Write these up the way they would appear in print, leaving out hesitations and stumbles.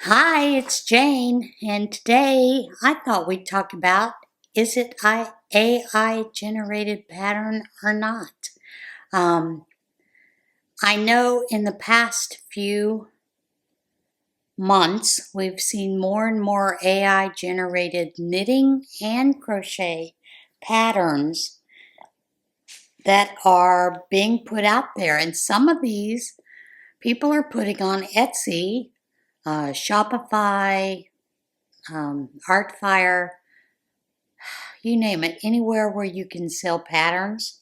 Hi, it's Jane, and today I thought we'd talk about is it AI generated pattern or not? Um, I know in the past few months we've seen more and more AI generated knitting and crochet patterns that are being put out there, and some of these people are putting on Etsy, Shopify, Artfire, you name it, anywhere where you can sell patterns,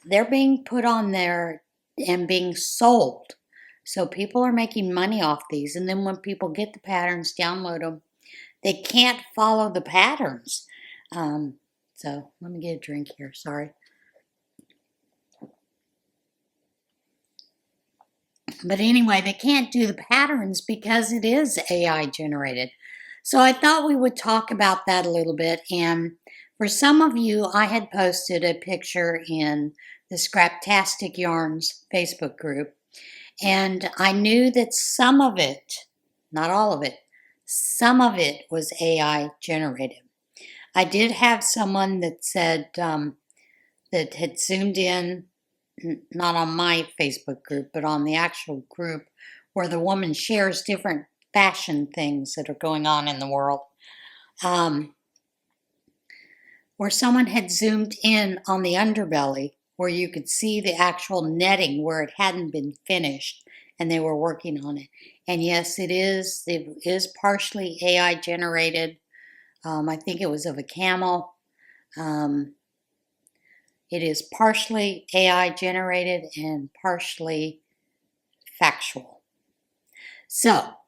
they're being put on there and being sold. So people are making money off these. And then when people get the patterns, download them, they can't follow the patterns. So let me get a drink here. Sorry. But anyway, they can't do the patterns because it is AI generated. So I thought we would talk about that a little bit. And for some of you, I had posted a picture in the Scraptastic Yarns Facebook group. And I knew that some of it, not all of it, some of it was AI generated. I did have someone that said that had zoomed in, not on my Facebook group, but on the actual group where the woman shares different fashion things that are going on in the world, where someone had zoomed in on the underbelly where you could see the actual netting where it hadn't been finished and they were working on it. And yes, it is partially AI generated. I think it was of a camel. It is partially AI generated and partially factual. So,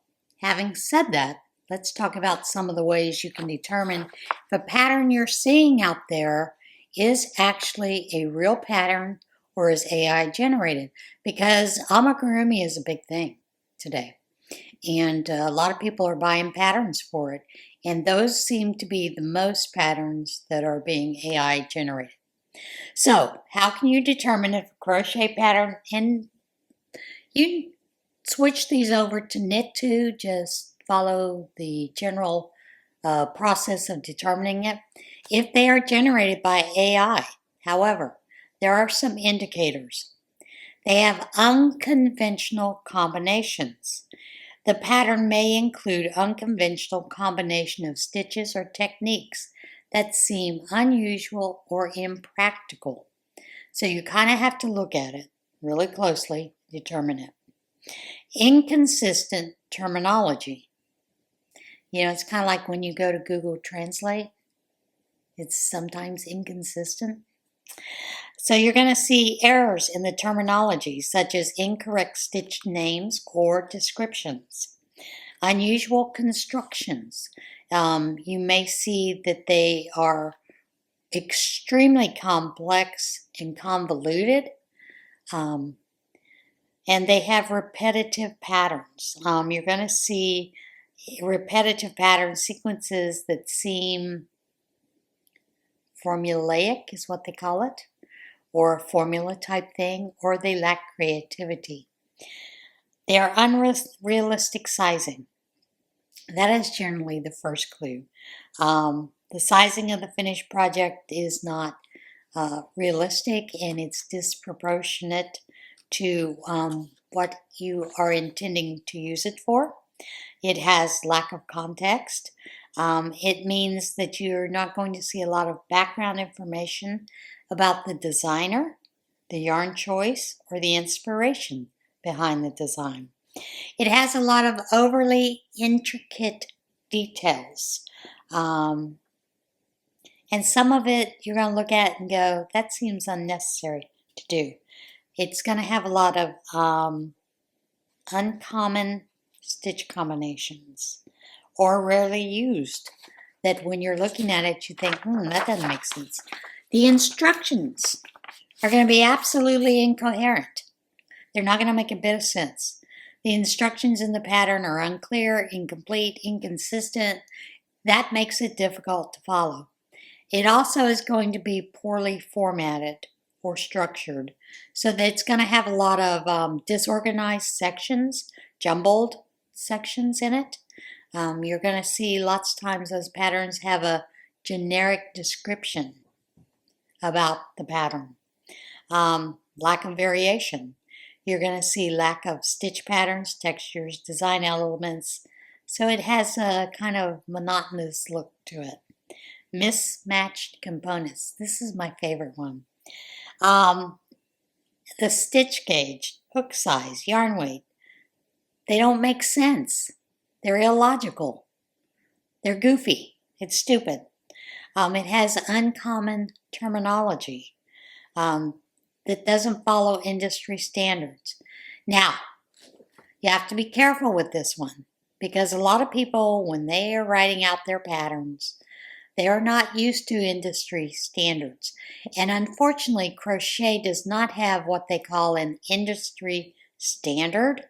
having said that, let's talk about some of the ways you can determine if a pattern you're seeing out there is actually a real pattern or is AI generated. Because amigurumi is a big thing today. And a lot of people are buying patterns for it. And those seem to be the most patterns that are being AI generated. So, how can you determine if a crochet pattern, and you switch these over to Knit2, just follow the general process of determining it, if they are generated by AI. However, there are some indicators. They have unconventional combinations. The pattern may include unconventional combination of stitches or techniques that seem unusual or impractical. So you kind of have to look at it really closely, determine it. Inconsistent terminology. It's kind of like when you go to Google Translate, it's sometimes inconsistent. So you're going to see errors in the terminology, such as incorrect stitch names or descriptions. Unusual constructions. You may see that they are extremely complex and convoluted, and they have repetitive patterns. You're going to see repetitive pattern sequences that seem formulaic, is what they call it, or a formula type thing, or they lack creativity. They are unrealistic sizing. That is generally the first clue. The sizing of the finished project is not realistic, and it's disproportionate to what you are intending to use it for. It has lack of context. It means that you're not going to see a lot of background information about the designer, the yarn choice, or the inspiration behind the design. It has a lot of overly intricate details. And some of it you're going to look at and go, that seems unnecessary to do. It's going to have a lot of uncommon stitch combinations or rarely used that when you're looking at it you think, that doesn't make sense. The instructions are going to be absolutely incoherent. They're not going to make a bit of sense. The instructions in the pattern are unclear, incomplete, inconsistent. That makes it difficult to follow. It also is going to be poorly formatted or structured, so that it's going to have a lot of disorganized sections, jumbled sections in it. You're going to see lots of times those patterns have a generic description about the pattern. Lack of variation. You're going to see lack of stitch patterns, textures, design elements. So it has a kind of monotonous look to it. Mismatched components. This is my favorite one. The stitch gauge, hook size, yarn weight. They don't make sense. They're illogical. They're goofy. It's stupid. It has uncommon terminology that doesn't follow industry standards. Now, you have to be careful with this one because a lot of people, when they are writing out their patterns, they are not used to industry standards. And unfortunately, crochet does not have what they call an industry standard.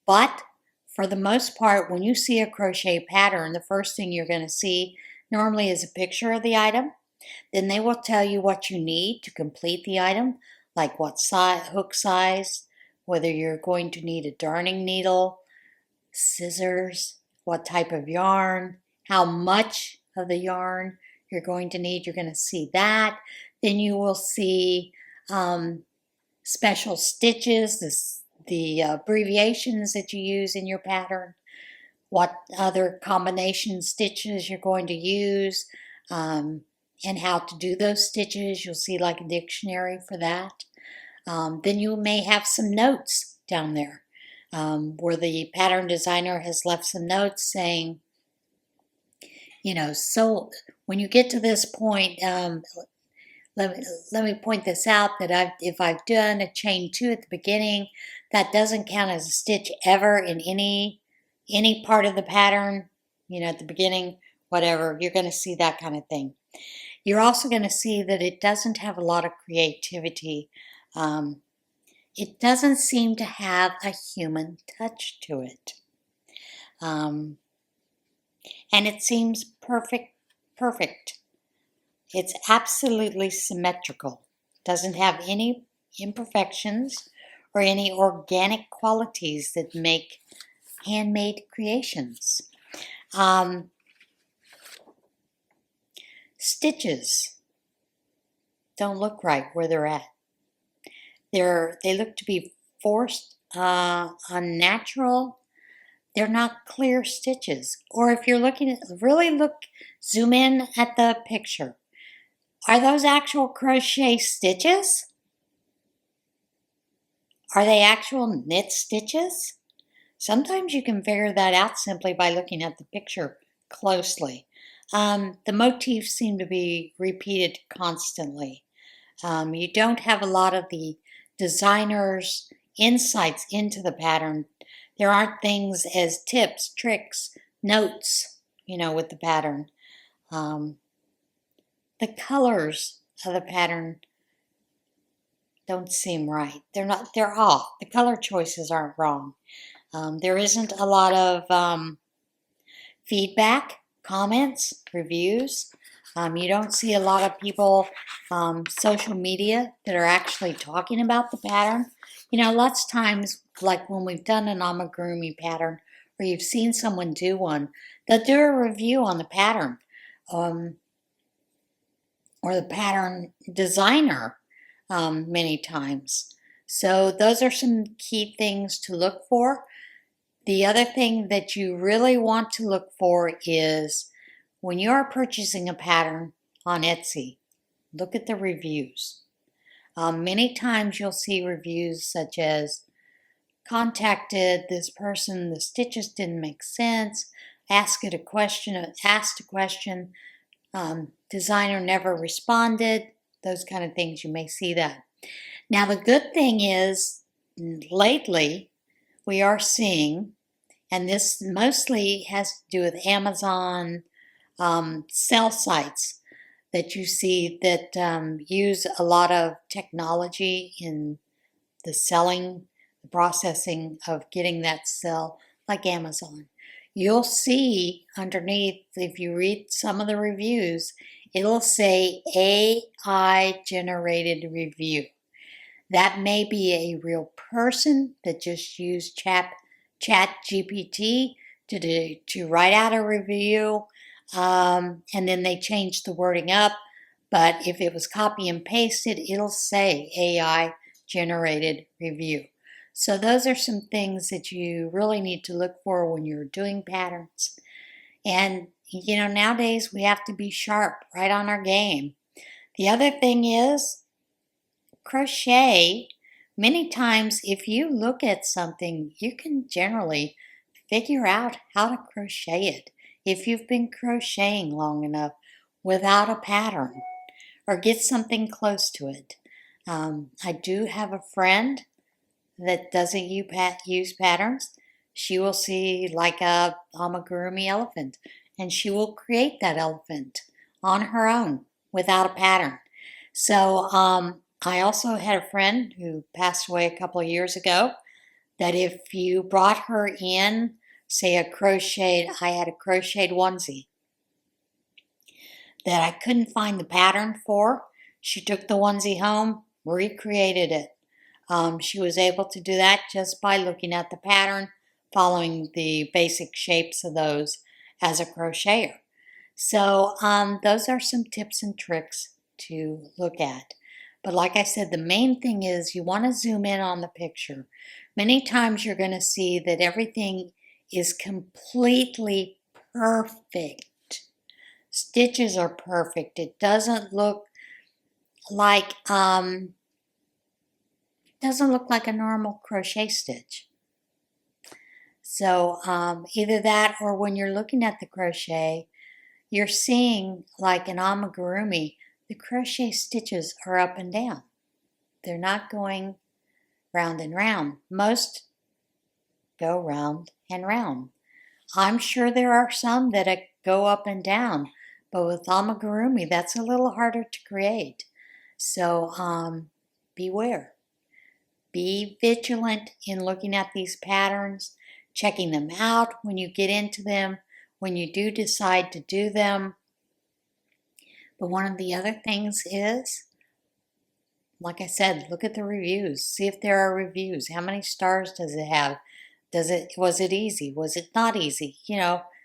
But for the most part, when you see a crochet pattern, the first thing you're going to see normally is a picture of the item. Then they will tell you what you need to complete the item, like what size, hook size, whether you're going to need a darning needle, scissors, what type of yarn, how much of the yarn you're going to need. You're going to see that. Then you will see special stitches, the abbreviations that you use in your pattern, what other combination stitches you're going to use, and how to do those stitches. You'll see like a dictionary for that. Then you may have some notes down there where the pattern designer has left some notes saying, so when you get to this point, let me point this out that if I've done a chain 2 at the beginning, that doesn't count as a stitch ever in any part of the pattern, at the beginning, whatever. You're going to see that kind of thing. You're also going to see that it doesn't have a lot of creativity. It doesn't seem to have a human touch to it. And it seems perfect. It's absolutely symmetrical. Doesn't have any imperfections or any organic qualities that make handmade creations. Stitches don't look right where they're at. They look to be forced, unnatural. They're not clear stitches. Or if you're looking at, zoom in at the picture. Are those actual crochet stitches? Are they actual knit stitches? Sometimes you can figure that out simply by looking at the picture closely. The motifs seem to be repeated constantly. You don't have a lot of the designer's insights into the pattern. There aren't things as tips, tricks, notes, with the pattern. The colors of the pattern don't seem right. They're off. The color choices aren't wrong. There isn't a lot of feedback, comments, reviews. You don't see a lot of people, social media, that are actually talking about the pattern. Lots of times, like when we've done an amigurumi pattern, or you've seen someone do one, they'll do a review on the pattern, or the pattern designer many times. So those are some key things to look for. The other thing that you really want to look for is when you're purchasing a pattern on Etsy, look at the reviews. Many times you'll see reviews such as, contacted this person, the stitches didn't make sense, asked a question, designer never responded, those kind of things. You may see that. Now the good thing is, lately we are seeing, and this mostly has to do with Amazon sell sites, that you see that use a lot of technology in the selling, the processing of getting that sell, like Amazon. You'll see underneath, if you read some of the reviews, it'll say AI generated review. That may be a real person that just used Chat Chat GPT to write out a review, and then they changed the wording up. But if it was copy and pasted, it'll say AI generated review. So those are some things that you really need to look for when you're doing patterns. And, nowadays we have to be sharp, right on our game. The other thing is crochet. Many times, if you look at something, you can generally figure out how to crochet it if you've been crocheting long enough without a pattern, or get something close to it. I do have a friend that doesn't use patterns. She will see like a amigurumi elephant, and she will create that elephant on her own without a pattern. So I also had a friend who passed away a couple of years ago that if you brought her in, say I had a crocheted onesie that I couldn't find the pattern for, she took the onesie home, recreated it. She was able to do that just by looking at the pattern, following the basic shapes of those as a crocheter. So those are some tips and tricks to look at. But like I said, the main thing is you want to zoom in on the picture. Many times you're going to see that everything is completely perfect. Stitches are perfect. It doesn't look like a normal crochet stitch. So either that, or when you're looking at the crochet, you're seeing like an amigurumi, the crochet stitches are up and down. They're not going round and round. Most go round and round. I'm sure there are some that go up and down, but with amigurumi, that's a little harder to create. So beware. Be vigilant in looking at these patterns, checking them out when you get into them, when you do decide to do them. But one of the other things is, like I said, look at the reviews. See if there are reviews. How many stars does it have? Was it easy? Was it not easy?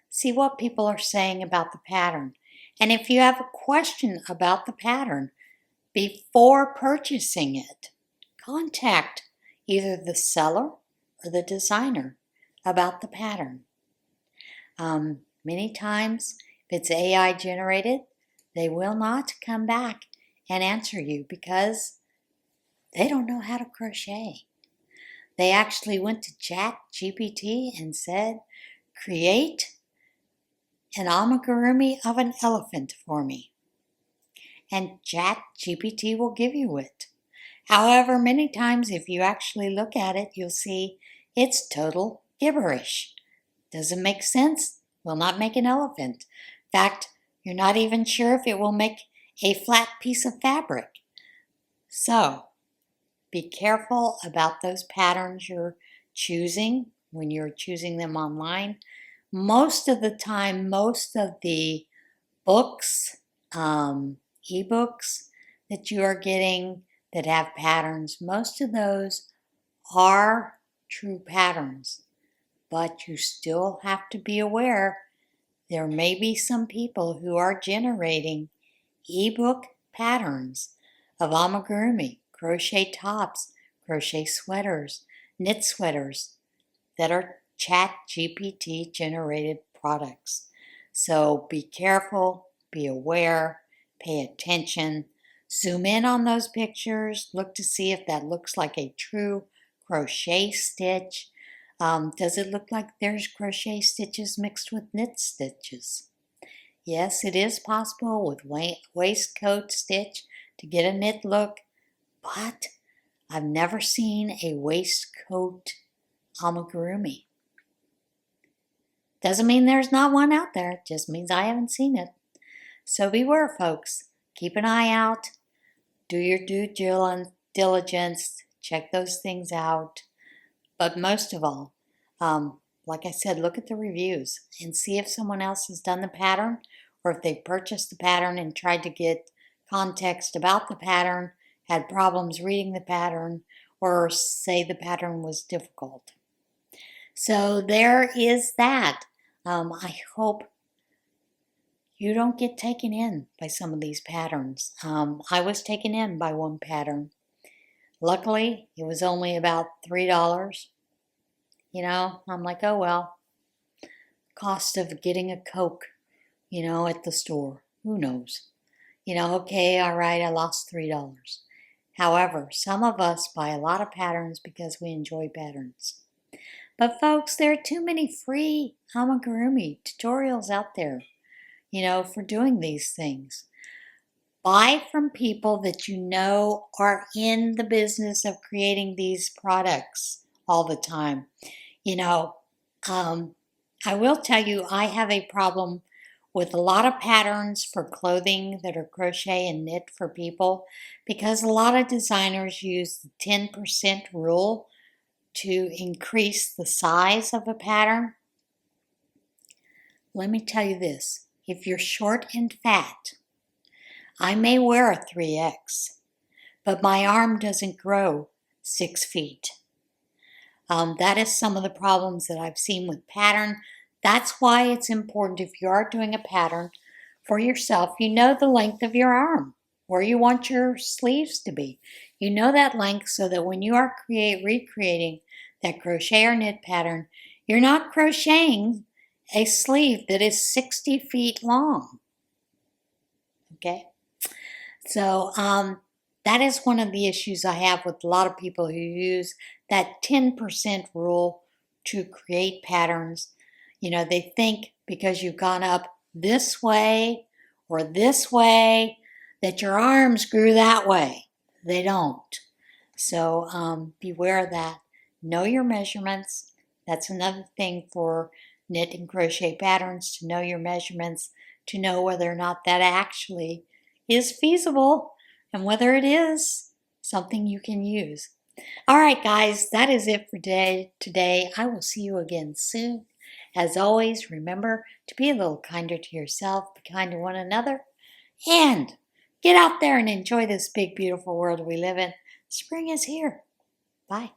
See what people are saying about the pattern. And if you have a question about the pattern before purchasing it, contact either the seller or the designer about the pattern. Many times, if it's AI generated, they will not come back and answer you because they don't know how to crochet. They actually went to Chat GPT and said, create an amigurumi of an elephant for me. And Chat GPT will give you it. However, many times if you actually look at it, you'll see it's total gibberish. Doesn't make sense, will not make an elephant. In fact, you're not even sure if it will make a flat piece of fabric. So, be careful about those patterns you're choosing when you're choosing them online. Most of the time, most of the books, ebooks that you are getting that have patterns, most of those are true patterns. But you still have to be aware there may be some people who are generating ebook patterns of amigurumi, crochet tops, crochet sweaters, knit sweaters that are Chat GPT generated products. So be careful, be aware, pay attention, zoom in on those pictures, look to see if that looks like a true crochet stitch. Does it look like there's crochet stitches mixed with knit stitches? Yes, it is possible with waistcoat stitch to get a knit look, but I've never seen a waistcoat amigurumi. Doesn't mean there's not one out there, it just means I haven't seen it. So beware, folks. Keep an eye out. Do your due diligence. Check those things out. But most of all, like I said, look at the reviews and see if someone else has done the pattern, or if they purchased the pattern and tried to get context about the pattern, had problems reading the pattern, or say the pattern was difficult. So there is that. I hope you don't get taken in by some of these patterns. I was taken in by one pattern. Luckily, it was only about $3. I'm like, oh well, cost of getting a Coke, at the store. Who knows? Okay, all right, I lost $3. However, some of us buy a lot of patterns because we enjoy patterns. But folks, there are too many free amigurumi tutorials out there, for doing these things. Buy from people that you know are in the business of creating these products all the time. I will tell you, I have a problem with a lot of patterns for clothing that are crochet and knit for people because a lot of designers use the 10% rule to increase the size of a pattern. Let me tell you this, if you're short and fat, I may wear a 3X, but my arm doesn't grow 6 feet. That is some of the problems that I've seen with pattern. That's why it's important if you are doing a pattern for yourself, you know the length of your arm, where you want your sleeves to be. You know that length so that when you are recreating that crochet or knit pattern, you're not crocheting a sleeve that is 60 feet long. Okay? So that is one of the issues I have with a lot of people who use that 10% rule to create patterns. They think because you've gone up this way or this way that your arms grew that way. They don't. So beware of that. Know your measurements. That's another thing for knit and crochet patterns, to know your measurements, to know whether or not that actually is feasible and whether it is something you can use. All right, guys, that is it for today. I will see you again soon. As always, remember to be a little kinder to yourself, be kind to one another, and get out there and enjoy this big, beautiful world we live in. Spring is here. Bye.